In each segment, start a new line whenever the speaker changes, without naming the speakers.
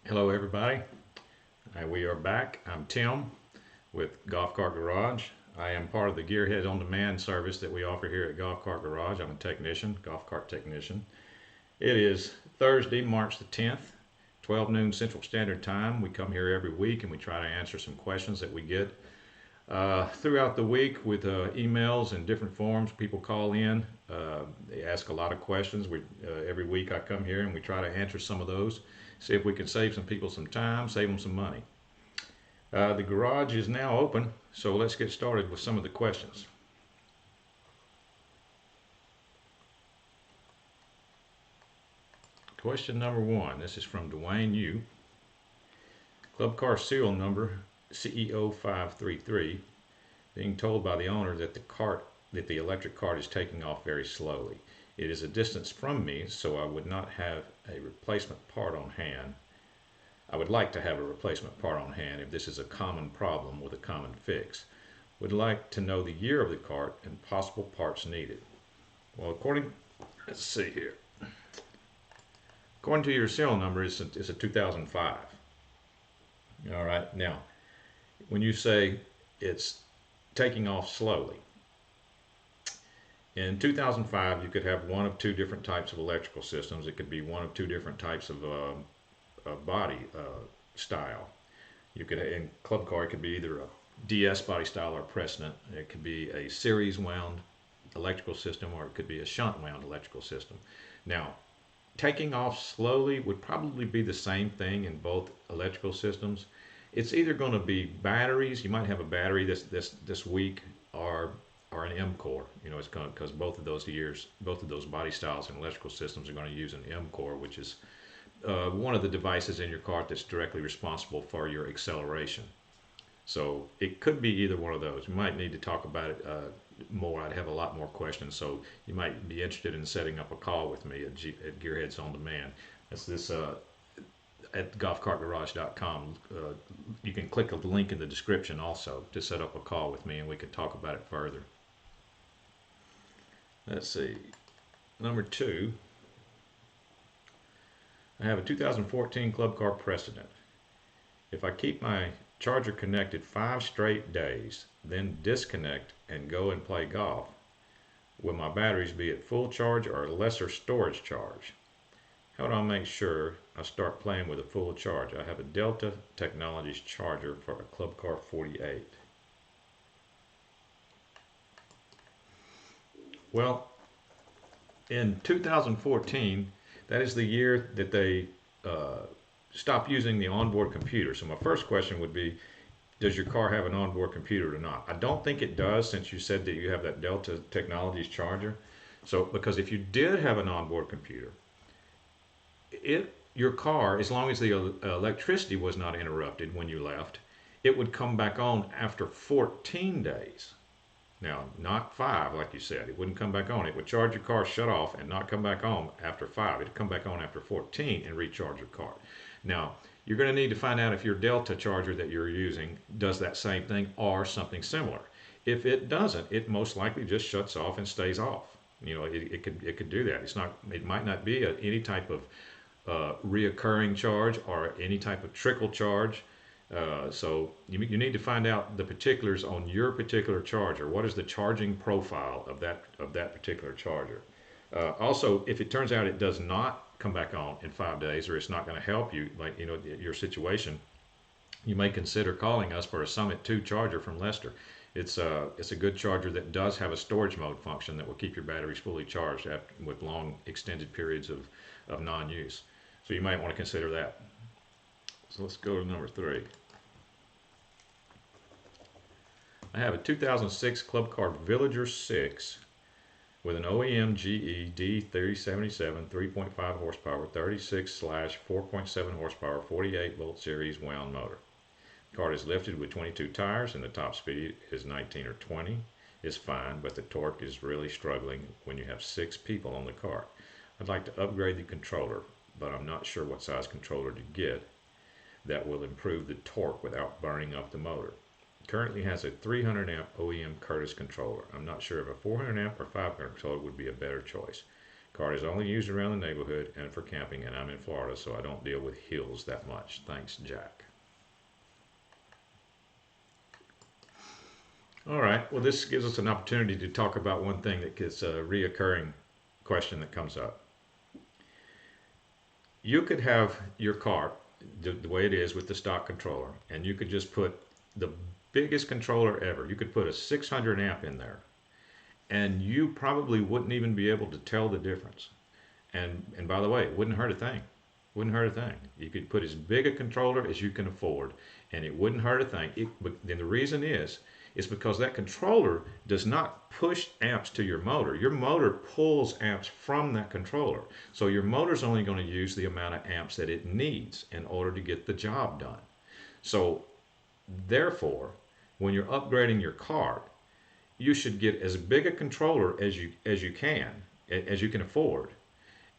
Hello everybody, we are back. I'm Tim with Golf Cart Garage. I am part of the Gearhead on Demand service that we offer here at Golf Cart Garage. I'm a technician, golf cart technician. It is Thursday, March the 10th, 12 noon Central Standard Time. We come here every week and we try to answer some questions that we get throughout the week with emails and different forms. People call in, they ask a lot of questions. Every week I come here and we try to answer some of those, see if we can save some people some time, save them some money. The garage is now open, so let's get started with some of the questions. Question number one, this is from Dwayne U. Club car serial number CE0533, being told by the owner that the electric cart is taking off very slowly. It is a distance from me, so I would not have a replacement part on hand. I would like to have a replacement part on hand if this is a common problem with a common fix. Would like to know the year of the cart and possible parts needed. Well, let's see here. According to your serial number, it's a 2005. All right, now, when you say it's taking off slowly, in 2005 you could have one of two different types of electrical systems. It could be one of two different types of body style. You could, in club car, it could be either a DS body style or precedent. It could be a series wound electrical system, or it could be a shunt wound electrical system. Now, taking off slowly would probably be the same thing in both electrical systems. It's either going to be batteries. You might have a battery this week, or an M core. You know, it's going because both of those body styles and electrical systems are going to use an M core, which is one of the devices in your cart that's directly responsible for your acceleration. So it could be either one of those. We might need to talk about it more. I'd have a lot more questions, so you might be interested in setting up a call with me at Gearheads on Demand. That's this at golfcartgarage.com. You can click the link in the description also to set up a call with me, and we can talk about it further. Let's see. Number two, I have a 2014 Club Car Precedent. If I keep my charger connected 5 straight days, then disconnect and go and play golf, will my batteries be at full charge or a lesser storage charge? How do I make sure I start playing with a full charge? I have a Delta Technologies charger for a Club Car 48. Well, in 2014, that is the year that they stopped using the onboard computer. So my first question would be, does your car have an onboard computer or not? I don't think it does, since you said that you have that Delta Technologies charger. So, because if you did have an onboard computer, your car, as long as the electricity was not interrupted when you left, it would come back on after 14 days. Now, not 5 like you said. It wouldn't come back on. It would charge your car, shut off, and not come back on after 5. It'd come back on after 14 and recharge your car. Now, you're going to need to find out if your Delta charger that you're using does that same thing or something similar. If it doesn't, it most likely just shuts off and stays off. You know, it could do that. It might not be any type of reoccurring charge or any type of trickle charge. So you need to find out the particulars on your particular charger. What is the charging profile of that particular charger? Also, if it turns out it does not come back on in 5 days, or it's not going to help you, like, you know, your situation, you may consider calling us for a Summit 2 charger from Leicester. It's a good charger that does have a storage mode function that will keep your batteries fully charged with long extended periods of non-use. So you might want to consider that. So let's go to number 3. I have a 2006 Club Car Villager 6 with an OEM GE D3077 3.5 horsepower, 36/4.7 horsepower, 48 volt series wound motor. The cart is lifted with 22 tires and the top speed is 19 or 20. It's fine, but the torque is really struggling when you have 6 people on the cart. I'd like to upgrade the controller, but I'm not sure what size controller to get that will improve the torque without burning up the motor. It currently has a 300 amp OEM Curtis controller. I'm not sure if a 400 amp or 500 controller would be a better choice. Car is only used around the neighborhood and for camping, and I'm in Florida, so I don't deal with hills that much. Thanks, Jack. All right, well, this gives us an opportunity to talk about one thing that is a reoccurring question that comes up. You could have your car the way it is with the stock controller, and you could just put the biggest controller ever. You could put a 600 amp in there, and you probably wouldn't even be able to tell the difference. And by the way, it wouldn't hurt a thing. Wouldn't hurt a thing. You could put as big a controller as you can afford, and it wouldn't hurt a thing. Then the reason is because that controller does not push amps to your motor. Your motor pulls amps from that controller. So your motor's only going to use the amount of amps that it needs in order to get the job done. So therefore, when you're upgrading your car, you should get as big a controller as you can afford.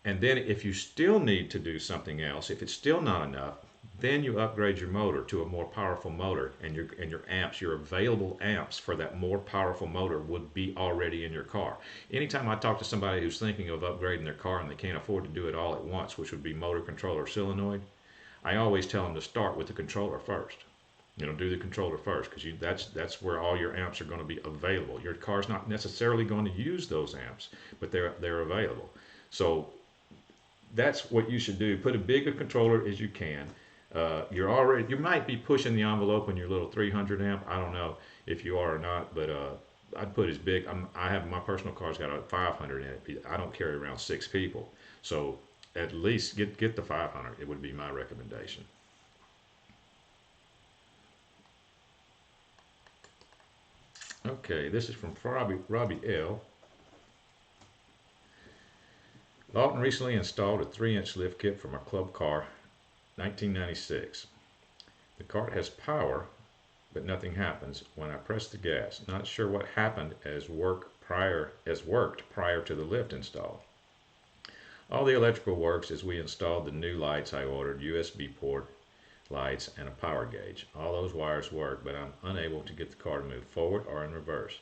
And then if you still need to do something else, if it's still not enough, then you upgrade your motor to a more powerful motor, and your amps, your available amps for that more powerful motor would be already in your car. Anytime I talk to somebody who's thinking of upgrading their car and they can't afford to do it all at once, which would be motor, controller, solenoid, I always tell them to start with the controller first. Do the controller first, because that's where all your amps are going to be available. Your car's not necessarily going to use those amps, but they're available. So that's what you should do. Put as big a controller as you can. You might be pushing the envelope on your little 300 amp. I don't know if you are or not, but I'd put as big. I have my personal car's got a 500 in it. I don't carry around 6 people, so at least get the 500. It would be my recommendation. Okay, this is from 𝗵𝗵𝗶𝗴. Lawton recently installed a 3-inch lift kit from a Club Car 1996. The cart has power, but nothing happens when I press the gas. Not sure what happened as worked prior to the lift install. All the electrical works as we installed the new lights I ordered, USB port lights and a power gauge. All those wires work, but I'm unable to get the car to move forward or in reverse.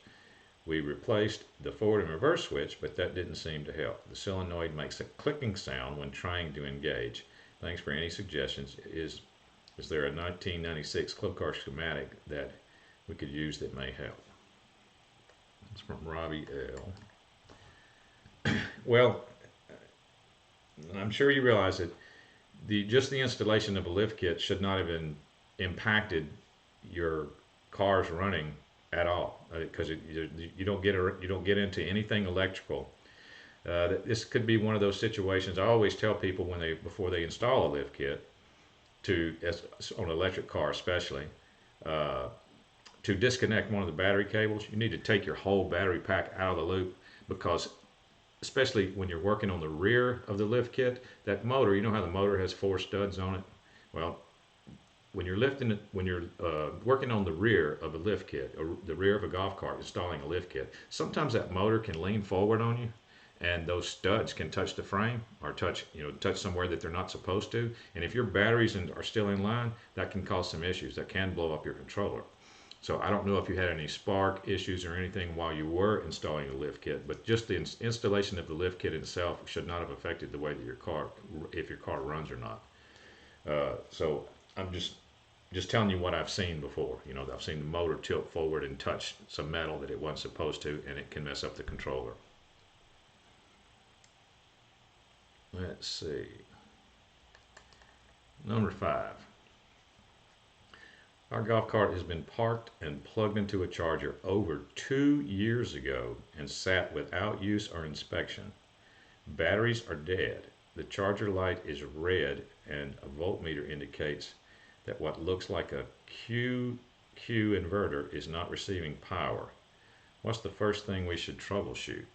We replaced the forward and reverse switch, but that didn't seem to help. The solenoid makes a clicking sound when trying to engage. Thanks for any suggestions. Is there a 1996 Club Car schematic that we could use that may help? It's from 𝗵𝗵𝗶𝗴. Well, I'm sure you realize that just the installation of a lift kit should not have impacted your car's running at all, because you don't get into anything electrical. This could be one of those situations. I always tell people before they install a lift kit, on an electric car especially, to disconnect one of the battery cables. You need to take your whole battery pack out of the loop, because especially when you're working on the rear of the lift kit, that motor, you know how the motor has 4 studs on it? Well, when you're working on the rear of a lift kit, or the rear of a golf cart, installing a lift kit, sometimes that motor can lean forward on you, and those studs can touch the frame, or touch somewhere that they're not supposed to. And if your batteries are still in line, that can cause some issues. That can blow up your controller. So I don't know if you had any spark issues or anything while you were installing the lift kit, but just the installation of the lift kit itself should not have affected the way that if your car runs or not. So I'm just telling you what I've seen before. I've seen the motor tilt forward and touch some metal that it wasn't supposed to, and it can mess up the controller. Let's see. Number 5. Our golf cart has been parked and plugged into a charger over 2 years ago and sat without use or inspection. Batteries are dead. The charger light is red, and a voltmeter indicates that what looks like a QQ inverter is not receiving power. What's the first thing we should troubleshoot?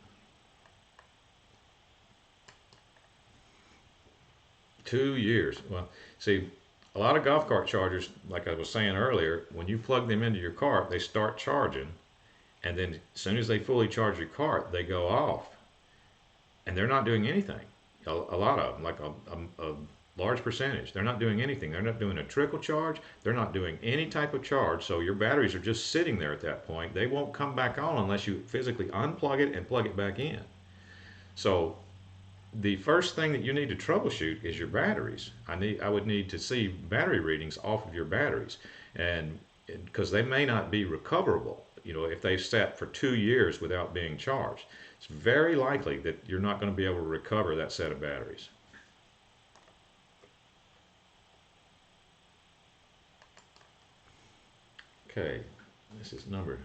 2 years. Well, see, a lot of golf cart chargers, like I was saying earlier, when you plug them into your cart, they start charging, and then as soon as they fully charge your cart, they go off, and they're not doing anything. A lot of them, like a large percentage, they're not doing anything. They're not doing a trickle charge. They're not doing any type of charge, so your batteries are just sitting there at that point. They won't come back on unless you physically unplug it and plug it back in. So the first thing that you need to troubleshoot is your batteries. I would need to see battery readings off of your batteries, and because they may not be recoverable. You know, if they've sat for 2 years without being charged, it's very likely that you're not going to be able to recover that set of batteries. Okay, this is number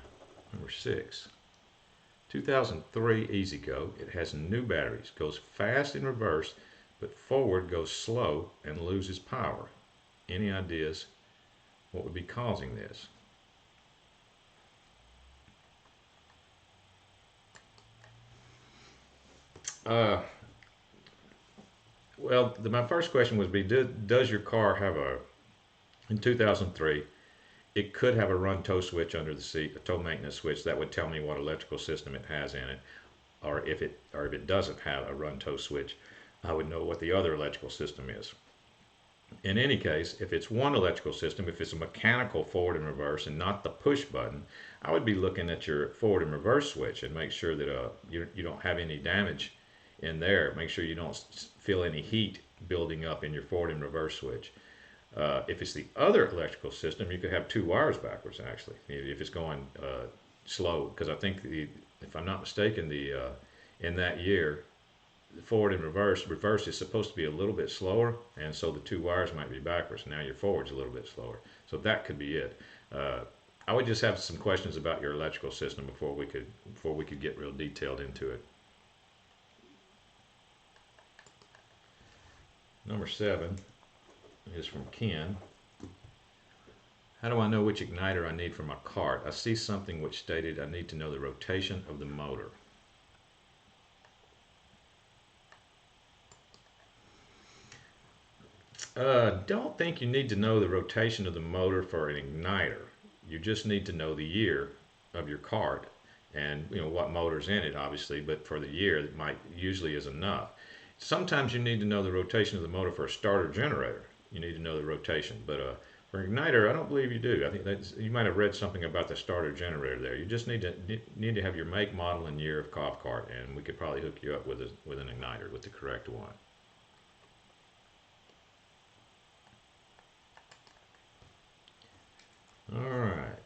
6. 2003 EZGO. It has new batteries. Goes fast in reverse, but forward goes slow and loses power. Any ideas what would be causing this? Well, my first question would be, does your car have in 2003, it could have a run tow switch under the seat, a tow maintenance switch that would tell me what electrical system it has in it, or if it doesn't have a run tow switch, I would know what the other electrical system is. In any case, if it's one electrical system, if it's a mechanical forward and reverse and not the push button, I would be looking at your forward and reverse switch and make sure that you don't have any damage in there. Make sure you don't feel any heat building up in your forward and reverse switch. If it's the other electrical system, you could have 2 wires backwards, actually, if it's going slow. Because I think, if I'm not mistaken, in that year, the forward and reverse is supposed to be a little bit slower, and so the 2 wires might be backwards. Now your forward's a little bit slower. So that could be it. I would just have some questions about your electrical system before we could get real detailed into it. Number 7 is from Ken. How do I know which igniter I need for my cart? I see something which stated I need to know the rotation of the motor. Don't think you need to know the rotation of the motor for an igniter. You just need to know the year of your cart and what motor's in it, obviously, but for the year it usually is enough. Sometimes you need to know the rotation of the motor for a starter generator. You need to know the rotation, but for an igniter, I don't believe you do. I think you might have read something about the starter generator there. You just need to have your make, model, and year of golf cart, and we could probably hook you up with an igniter, with the correct one. All right.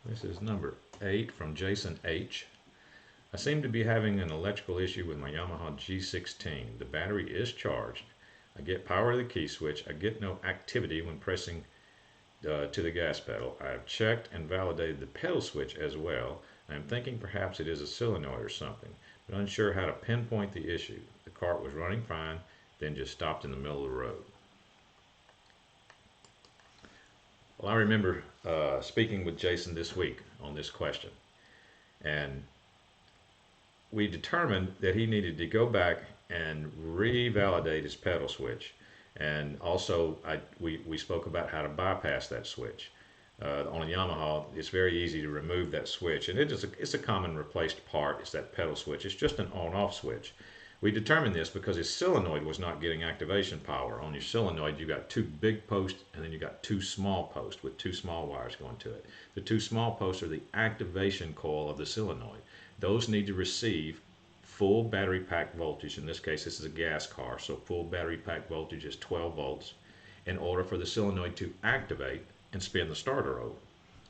This is number 8 from Jason H. I seem to be having an electrical issue with my Yamaha G16. The battery is charged. I get power to the key switch. I get no activity when pressing to the gas pedal. I have checked and validated the pedal switch as well. I am thinking perhaps it is a solenoid or something, but unsure how to pinpoint the issue. The cart was running fine, then just stopped in the middle of the road. Well, I remember speaking with Jason this week on this question, and we determined that he needed to go back and revalidate his pedal switch, and also we spoke about how to bypass that switch. On a Yamaha, it's very easy to remove that switch, and it's a common replaced part. It's that pedal switch. It's just an on-off switch. We determined this because his solenoid was not getting activation power. On your solenoid, you got 2 big posts, and then you got 2 small posts with 2 small wires going to it. The 2 small posts are the activation coil of the solenoid. Those need to receive full battery pack voltage. In this case, this is a gas car, so full battery pack voltage is 12 volts in order for the solenoid to activate and spin the starter over.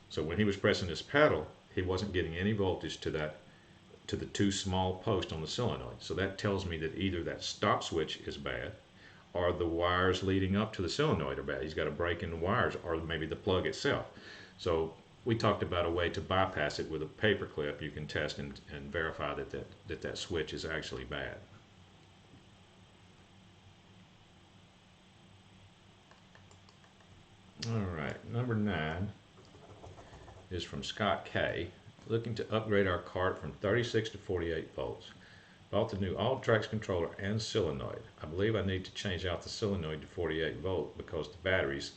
So when he was pressing his pedal, he wasn't getting any voltage to the 2 small posts on the solenoid. So that tells me that either that stop switch is bad, or the wires leading up to the solenoid are bad. He's got a break in the wires, or maybe the plug itself. So we talked about a way to bypass it with a paper clip. You can test and verify that switch is actually bad. All right, number 9 is from Scott K. Looking to upgrade our cart from 36 to 48 volts. Bought the new Altrax controller and solenoid. I believe I need to change out the solenoid to 48 volt because the batteries,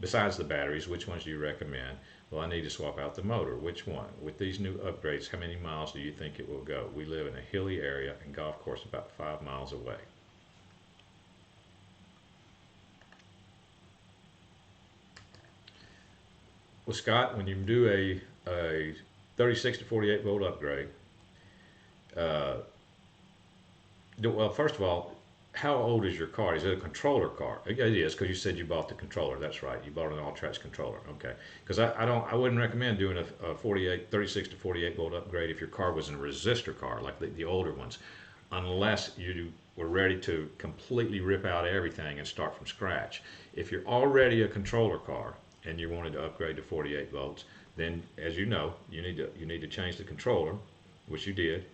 besides the batteries, which ones do you recommend? Well, I need to swap out the motor. Which one? With these new upgrades, how many miles do you think it will go? We live in a hilly area and golf course about 5 miles away. Well, Scott, when you do a 36 to 48 volt upgrade, Well, first of all, how old is your car? Is it a controller car? It is, because you said you bought the controller. That's right. You bought an Altrax controller. Okay. Because I wouldn't recommend doing a 36 to 48 volt upgrade if your car was a resistor car, like the older ones, unless you were ready to completely rip out everything and start from scratch. If you're already a controller car and you wanted to upgrade to 48 volts, then, as you know, you need to change the controller, which you did.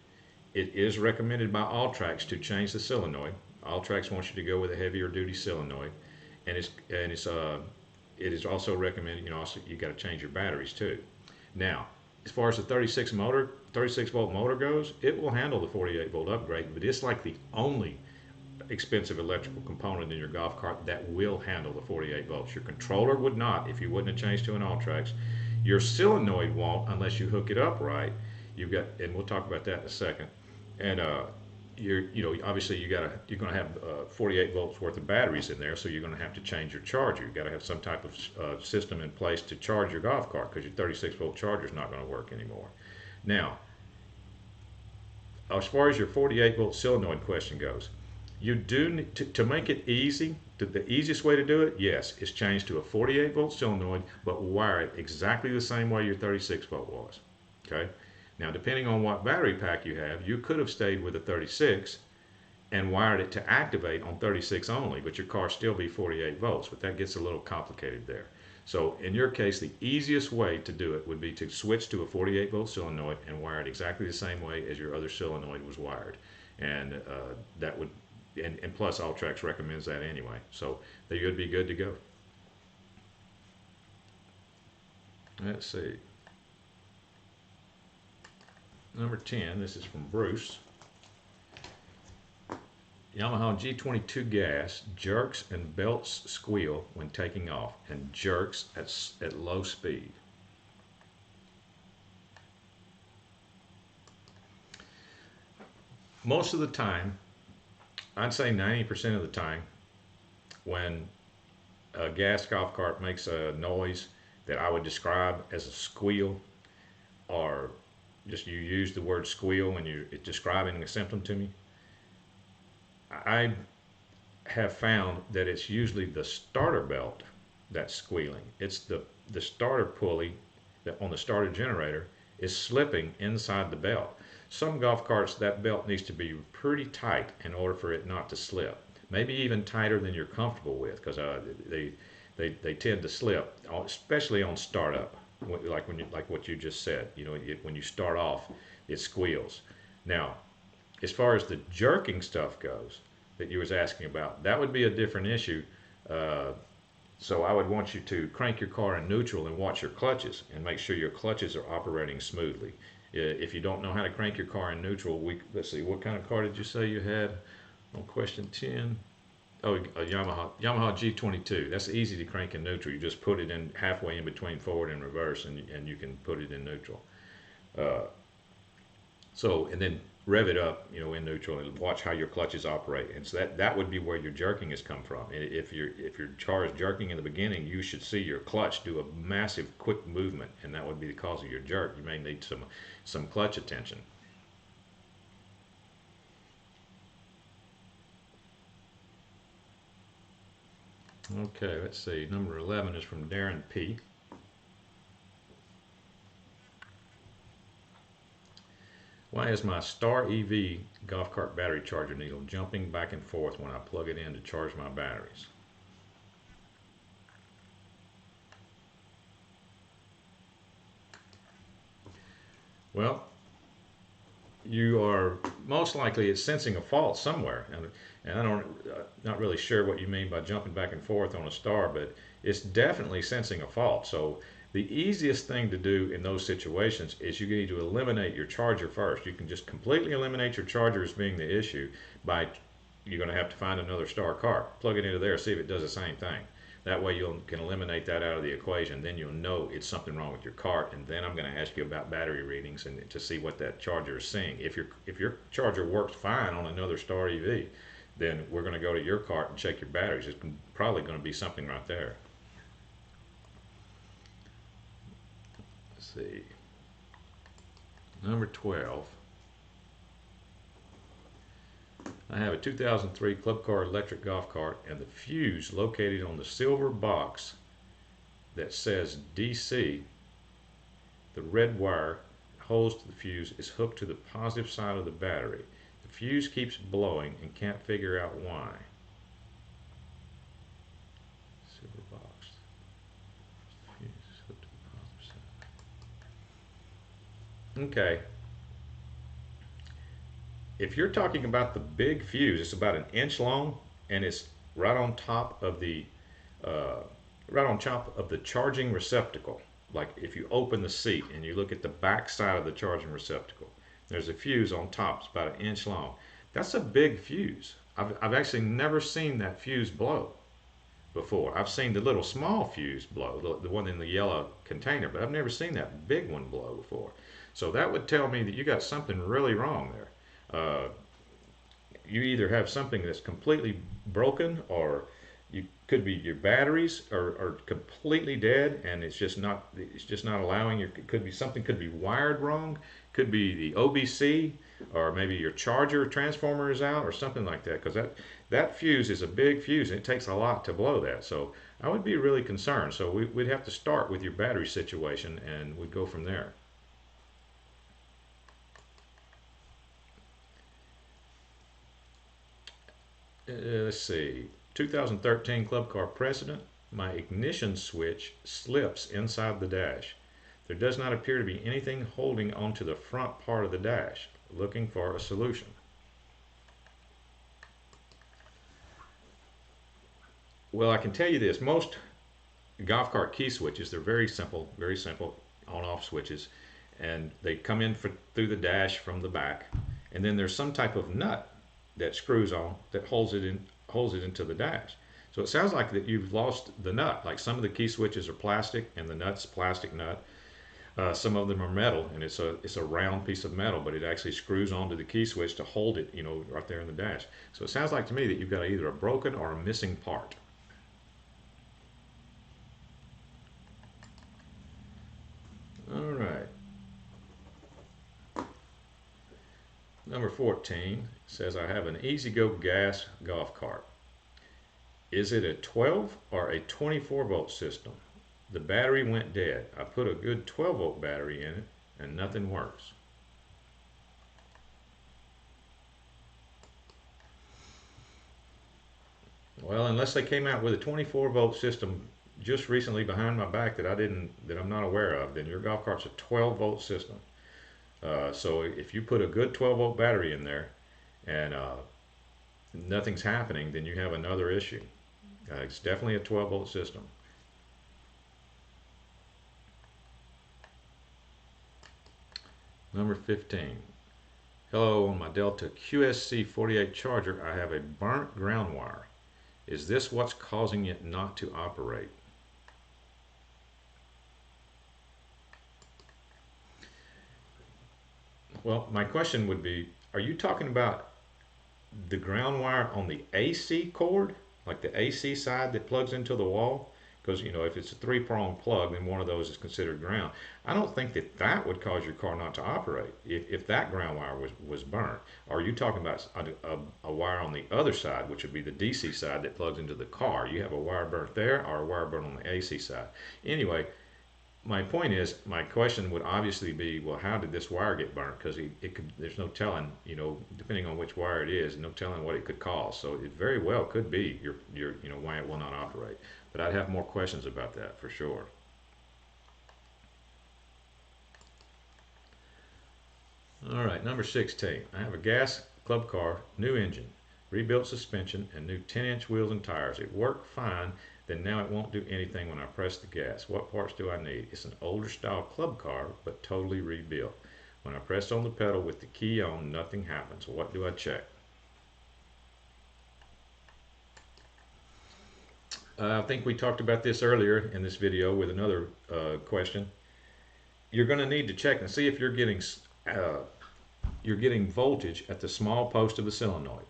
It is recommended by Altrax to change the solenoid. Altrax wants you to go with a heavier duty solenoid, and it is also recommended. You got to change your batteries too. Now, as far as the 36 volt motor goes, it will handle the 48 volt upgrade, but it's like the only expensive electrical component in your golf cart that will handle the 48 volts. Your controller would not, if you wouldn't have changed to an Altrax. Your solenoid won't unless you hook it up right. And we'll talk about that in a second. And obviously you're going to have 48 volts worth of batteries in there, so you're going to have to change your charger. You've got to have some type of system in place to charge your golf cart, because your 36 volt charger is not going to work anymore. Now, as far as your 48 volt solenoid question goes, you do need to make it easy. The easiest way to do it, yes, is change to a 48 volt solenoid, but wire it exactly the same way your 36 volt was. Okay. Now, depending on what battery pack you have, you could have stayed with a 36 and wired it to activate on 36 only, but your car still be 48 volts, but that gets a little complicated there. So in your case, the easiest way to do it would be to switch to a 48 volt solenoid and wire it exactly the same way as your other solenoid was wired. And that would, and plus Altrax recommends that anyway. So they would be good to go. Let's see. Number 10, this is from Bruce. Yamaha G22 gas jerks and belts squeal when taking off and jerks at low speed. Most of the time, I'd say 90% of the time, when a gas golf cart makes a noise that I would describe as a squeal, or just you use the word squeal when you're describing a symptom to me, I have found that it's usually the starter belt that's squealing. It's the starter pulley that on the starter generator is slipping inside the belt. Some golf carts, that belt needs to be pretty tight in order for it not to slip. Maybe even tighter than you're comfortable with, because they tend to slip, especially on startup. Like what you just said, when you start off, it squeals. Now, as far as the jerking stuff goes that you was asking about, that would be a different issue. So I would want you to crank your car in neutral and watch your clutches and make sure your clutches are operating smoothly. If you don't know how to crank your car in neutral, let's see, what kind of car did you say you had on question 10? Oh, a Yamaha G22. That's easy to crank in neutral. You just put it in halfway in between forward and reverse, and you can put it in neutral. And then rev it up, in neutral, and watch how your clutches operate. And so that would be where your jerking has come from. And if your car is jerking in the beginning, you should see your clutch do a massive quick movement, and that would be the cause of your jerk. You may need some clutch attention. Okay, let's see. Number 11 is from Darren P. Why is my Star EV golf cart battery charger needle jumping back and forth when I plug it in to charge my batteries? Well, you are most likely it's sensing a fault somewhere, and not really sure what you mean by jumping back and forth on a Star, but it's definitely sensing a fault. So the easiest thing to do in those situations is you need to eliminate your charger first. You can just completely eliminate your charger as being the issue by, you're going to have to find another Star cart, plug it into there, see if it does the same thing. That way you can eliminate that out of the equation. Then you'll know it's something wrong with your cart, and then I'm going to ask you about battery readings and to see what that charger is seeing. If your charger works fine on another Star EV, then we're going to go to your cart and check your batteries. It's probably going to be something right there. Let's see. Number 12. I have a 2003 Club Car electric golf cart, and the fuse located on the silver box that says DC, the red wire holds to the fuse, is hooked to the positive side of the battery. The fuse keeps blowing and can't figure out why. Silver box. Fuse is hooked to the positive side. Okay. If you're talking about the big fuse, it's about 1 inch long, and it's right on top of the charging receptacle. Like if you open the seat and you look at the back side of the charging receptacle, there's a fuse on top. It's about 1 inch long. That's a big fuse. I've actually never seen that fuse blow before. I've seen the little small fuse blow, the one in the yellow container, but I've never seen that big one blow before. So that would tell me that you got something really wrong there. You either have something that's completely broken, or you could be your batteries are completely dead, and it's just not allowing your. It could be something could be wired wrong. Could be the OBC, or maybe your charger transformer is out, or something like that. Because that fuse is a big fuse, and it takes a lot to blow that. So I would be really concerned. So we'd have to start with your battery situation, and we'd go from there. Let's see, 2013 Club Car Precedent. My ignition switch slips inside the dash. There does not appear to be anything holding onto the front part of the dash. Looking for a solution. Well, I can tell you this. Most golf cart key switches, they're very simple on-off switches, and they come in through the dash from the back, and then there's some type of nut that screws on that holds it into the dash. So it sounds like that you've lost the nut. Like some of the key switches are plastic, and the nut's plastic nut. Some of them are metal, and it's a round piece of metal, but it actually screws onto the key switch to hold it, right there in the dash. So it sounds like to me that you've got either a broken or a missing part. All right. Number 14 says, I have an EZGO gas golf cart. Is it a 12 or a 24 volt system? The battery went dead. I put a good 12 volt battery in it and nothing works. Well, unless they came out with a 24 volt system just recently behind my back that I'm not aware of, then your golf cart's a 12 volt system. So if you put a good 12 volt battery in there and nothing's happening, then you have another issue. It's definitely a 12 volt system. Number 15. Hello, on my Delta QSC 48 charger, I have a burnt ground wire. Is this what's causing it not to operate? Well, my question would be, are you talking about the ground wire on the AC cord, like the AC side that plugs into the wall? Because, if it's a 3-prong plug, then one of those is considered ground. I don't think that would cause your car not to operate if that ground wire was burnt. Or are you talking about a wire on the other side, which would be the DC side that plugs into the car? You have a wire burnt there or a wire burnt on the AC side. Anyway, my point is, my question would obviously be, well, how did this wire get burnt? Because there's no telling, depending on which wire it is, no telling what it could cause. So it very well could be why it will not operate. But I'd have more questions about that for sure. All right, number 16. I have a gas club car, new engine, rebuilt suspension, and new 10-inch wheels and tires. It worked fine. Then now it won't do anything when I press the gas. What parts do I need? It's an older style club car, but totally rebuilt. When I press on the pedal with the key on, nothing happens. What do I check? I think we talked about this earlier in this video with another question. You're going to need to check and see if you're getting voltage at the small post of the solenoid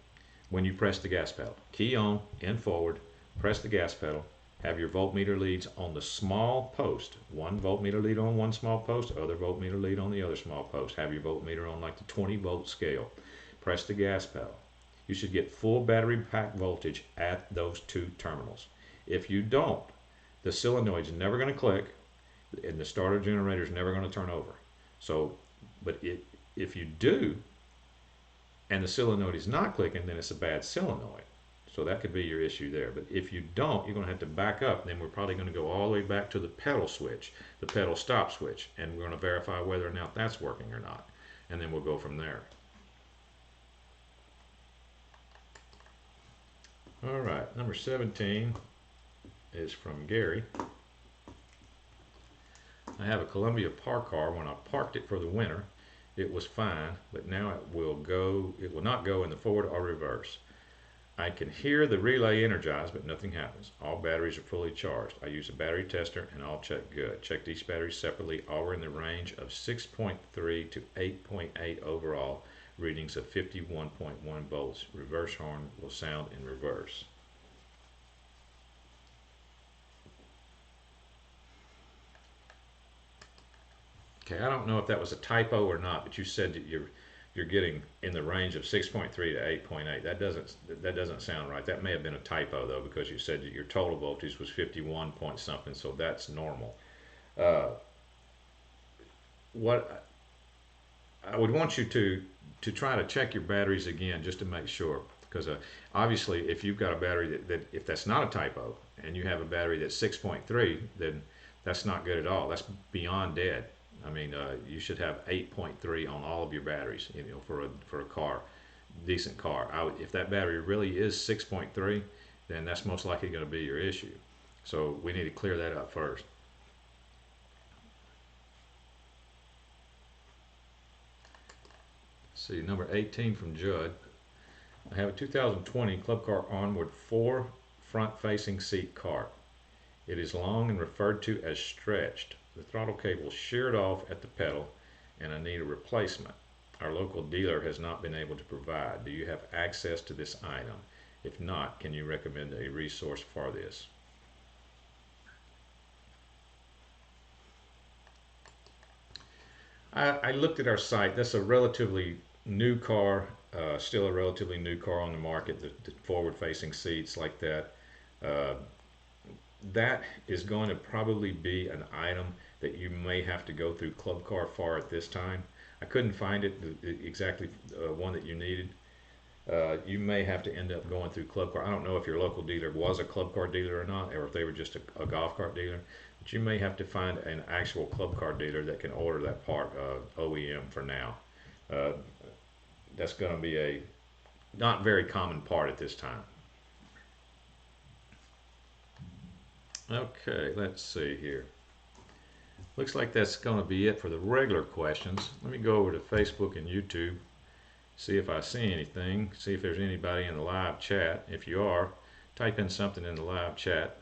when you press the gas pedal. Key on, in forward. Press the gas pedal, have your voltmeter leads on the small post. One voltmeter lead on one small post, other voltmeter lead on the other small post. Have your voltmeter on like the 20 volt scale. Press the gas pedal. you should get full battery pack voltage at those two terminals. If you don't, the solenoid's never going to click and the starter generator is never going to turn over. So, but if you do and the solenoid is not clicking, then it's a bad solenoid. So that could be your issue there. But if you don't, you're going to have to back up. Then we're probably going to go all the way back to the pedal switch, the pedal stop switch, and we're going to verify whether or not that's working or not. And then we'll go from there. All right, number 17 is from Gary. I have a Columbia park car. When I parked it for the winter, it was fine, but now it will not go in the forward or reverse. I can hear the relay energized, but nothing happens. All batteries are fully charged. I use a battery tester and all check good. Checked each battery separately. All were in the range of 6.3 to 8.8 overall. Readings of 51.1 volts. Reverse horn will sound in reverse. Okay, I don't know if that was a typo or not, but you said that you're getting in the range of 6.3 to 8.8. That doesn't sound right. That may have been a typo though, because you said that your total voltage was 51 point something, so that's normal. What I would want you to try to check your batteries again just to make sure, because obviously if you've got a battery that if that's not a typo and you have a battery that's 6.3, then that's not good at all. That's beyond dead. I mean, you should have 8.3 on all of your batteries, you know, for a car, decent car. If that battery really is 6.3, then that's most likely going to be your issue. So we need to clear that up first. See, number 18 from Judd. I have a 2020 Club Car Onward 4 front-facing seat cart. It is long and referred to as stretched. The throttle cable sheared off at the pedal and I need a replacement. Our local dealer has not been able to provide. Do you have access to this item? If not, can you recommend a resource for this? I looked at our site. That's a relatively new car, still a relatively new car on the market, the forward-facing seats like that. That is going to probably be an item that you may have to go through Club Car for at this time. I couldn't find it exactly one that you needed. You may have to end up going through Club Car. I don't know if your local dealer was a Club Car dealer or not, or if they were just a golf cart dealer. But you may have to find an actual Club Car dealer that can order that part OEM for now. That's going to be a not very common part at this time. Okay, let's see here. Looks like that's going to be it for the regular questions. Let me go over to Facebook and YouTube, see if I see anything, see if there's anybody in the live chat. If you are, type in something in the live chat.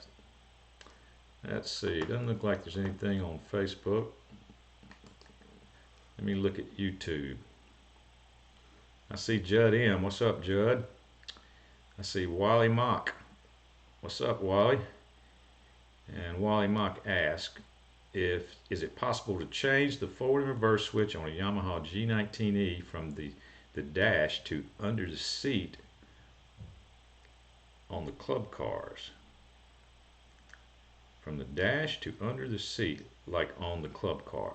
Let's see, doesn't look like there's anything on Facebook. Let me look at YouTube. I see Judd M. What's up, Judd? I see 𝗵𝗵𝗿𝗄. What's up, Wally? And 𝗵𝗵𝗿𝗄 asks, is it possible to change the forward and reverse switch on a Yamaha G19E from the dash to under the seat on the club cars? From the dash to under the seat, like on the club car.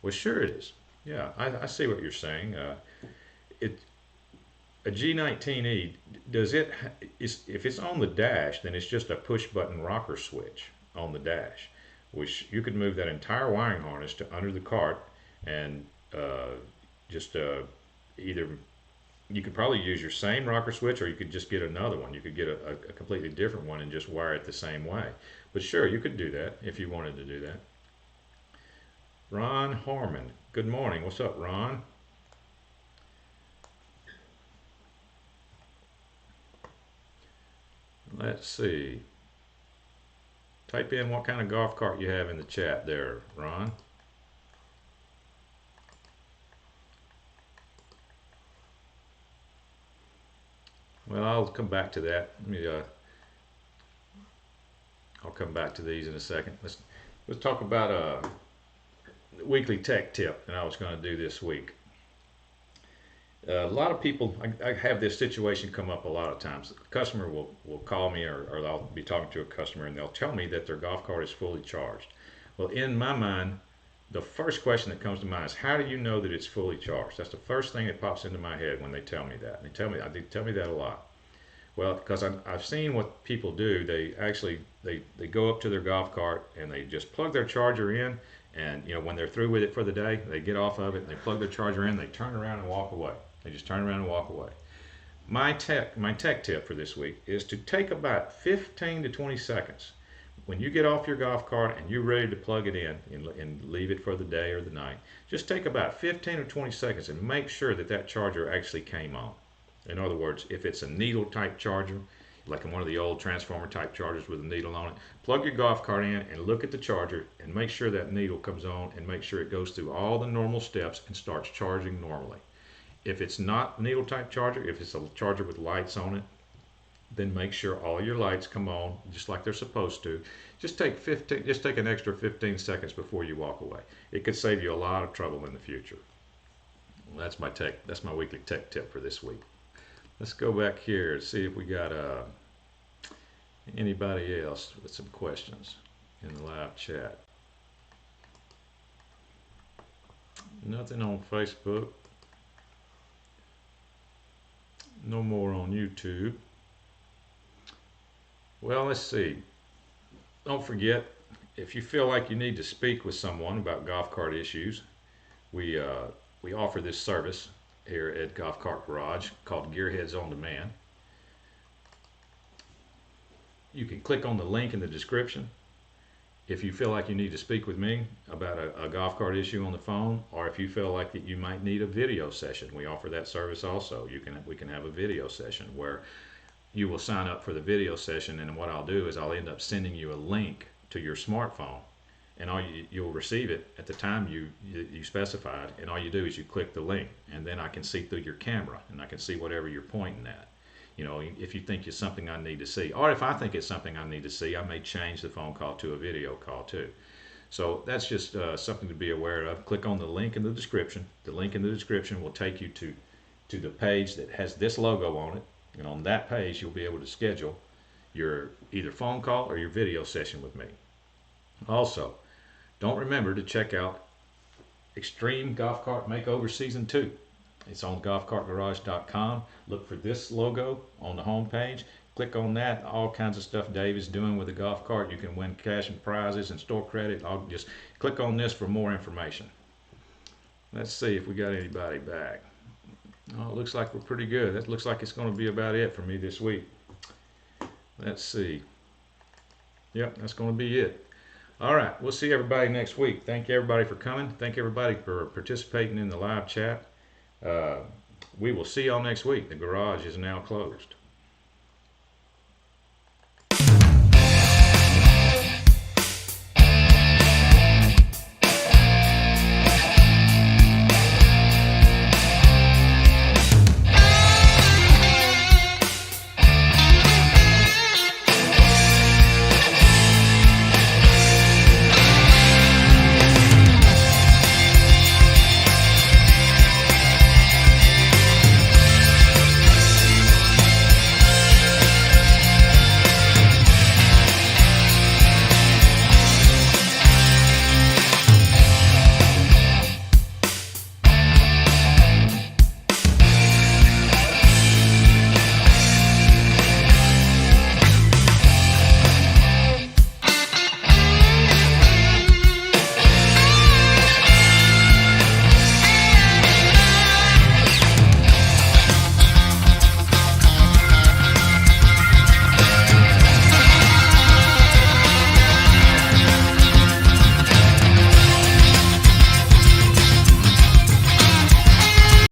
Well, sure it is. Yeah, I see what you're saying. A G19E, if it's on the dash, then it's just a push button rocker switch on the dash, which you could move that entire wiring harness to under the cart and either you could probably use your same rocker switch, or you could just get another one. You could get a completely different one and just wire it the same way. But sure, you could do that if you wanted to do that. Ron Harmon, good morning. What's up, Ron? Let's see. Type in what kind of golf cart you have in the chat there, Ron. Well, I'll come back to that. Let me, I'll come back to these in a second. Let's talk about a weekly tech tip that I was going to do this week. A lot of people, I have this situation come up a lot of times. A customer will call me, or I'll be talking to a customer, and they'll tell me that their golf cart is fully charged. Well, in my mind, the first question that comes to mind is, how do you know that it's fully charged? That's the first thing that pops into my head when they tell me that. They tell me that a lot. Well, because I've seen what people do. They actually they go up to their golf cart and they just plug their charger in, and when they're through with it for the day, they get off of it and they plug their charger in, they turn around and walk away. They just turn around and walk away. My tech tip for this week is to take about 15 to 20 seconds. When you get off your golf cart and you're ready to plug it in and leave it for the day or the night, just take about 15 or 20 seconds and make sure that that charger actually came on. In other words, if it's a needle type charger, like in one of the old transformer type chargers with a needle on it, plug your golf cart in and look at the charger and make sure that needle comes on and make sure it goes through all the normal steps and starts charging normally. If it's not needle type charger, if it's a charger with lights on it, then make sure all your lights come on just like they're supposed to. Just take an extra 15 seconds before you walk away. It could save you a lot of trouble in the future. Well, that's my weekly tech tip for this week. Let's go back here and see if we got anybody else with some questions in the live chat. Nothing on Facebook. No more on YouTube. Well, let's see. Don't forget, if you feel like you need to speak with someone about golf cart issues, we offer this service here at Golf Cart Garage called Gearheads on Demand. You can click on the link in the description if you feel like you need to speak with me about a golf cart issue on the phone, or if you feel like that you might need a video session. We offer that service also. We can have a video session where you will sign up for the video session, and what I'll do is I'll end up sending you a link to your smartphone, and you'll receive it at the time you specified, and all you do is you click the link, and then I can see through your camera and I can see whatever you're pointing at. If you think it's something I need to see, or if I think it's something I need to see, I may change the phone call to a video call too. So that's just something to be aware of. Click on the link in the description. The link in the description will take you to the page that has this logo on it. And on that page, you'll be able to schedule your either phone call or your video session with me. Also, don't remember to check out Extreme Golf Cart Makeover Season 2. It's on golfcartgarage.com. Look for this logo on the home page. Click on that. All kinds of stuff Dave is doing with the golf cart. You can win cash and prizes and store credit. I'll just click on this for more information. Let's see if we got anybody back. Oh, it looks like we're pretty good. That looks like it's going to be about it for me this week. Let's see. Yep, that's going to be it. All right, we'll see everybody next week. Thank you everybody for coming. Thank everybody for participating in the live chat. We will see y'all next week. The garage is now closed.